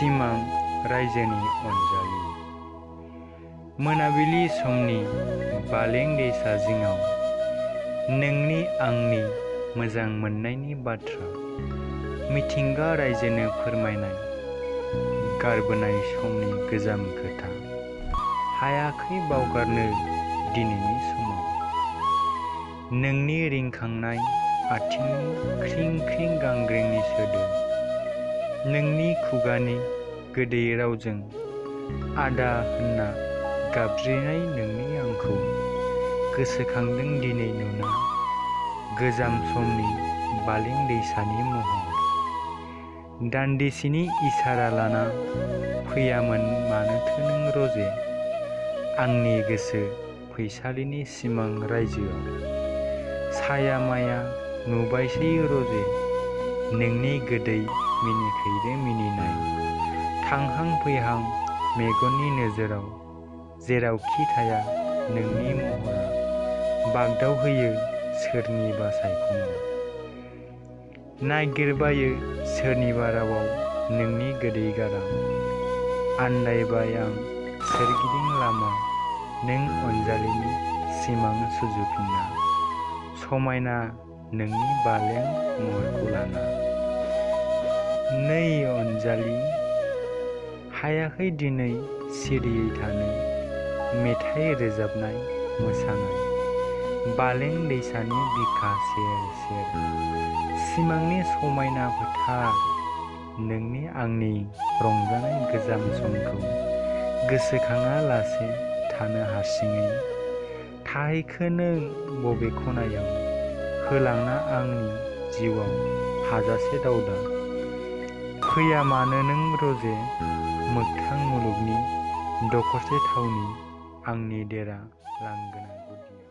सिमां रायजोनि अनजालि। मोनाबिलि समनि बालें दैसा जिङाव नोंनि आंनि मोजां मोननायनि बाथ्रा मिथिंगा रायजोनो फोरमायनाय गारबोनाय समनि गोजाम खोथा हायाखै बावगारनो दिनैनि समाव। नोंनि रिंखांनाय आथिंनि ख्रिं ख्रिं गांग्रिंनि सोदोब, नोंनि खुगानि गोदै रावजों आदा होनना गाबज्रिनाय नोंनि आंखौ गोसोखांदों दिनै नुना गोजाम समनि बालें दैसानि महर। दान्दिसेनि इसारा लाना फैयामोन मानोथो नों रजे आंनि गोसो फैसालिनि सिमां रायजोआव। साया माया नुबायसै रजे नोंनि गोदै मिनिखैरो मिनिनाय थांहां फैहां मेगननि नोजोराव जेरावखि थाया नोंनि महरा बागदावहोयो सोरनिबा सायखङाव। नागिरबायो सोरनिबा रावाव नोंनि गोदै गारां, आन्दायबाय आं सोरगिदिं लामा नों अनजालिनि सिमां सुजुफिनना समायना नोंनि बालें महरखौ लाना। नै अनजालि हायाखै दिनै सिरियै थानो मेथाइ रोजाबनाय मोसानाय बालें दैसानि बिखा सेर सेर सिमांनि समायना फोथार। नोंनि आंनि रंजानाय गोजाम समखौ गोसोखाङा लासे थानो हारसिङै थाहैखो नों बबे खनायाव होलांना आंनि जिउआव हाजासे दावदा। फैया मानो नों रजे मोगथां मुलुगनि दखरसे थावनि आंनि देरा लांगोना गुदियाव।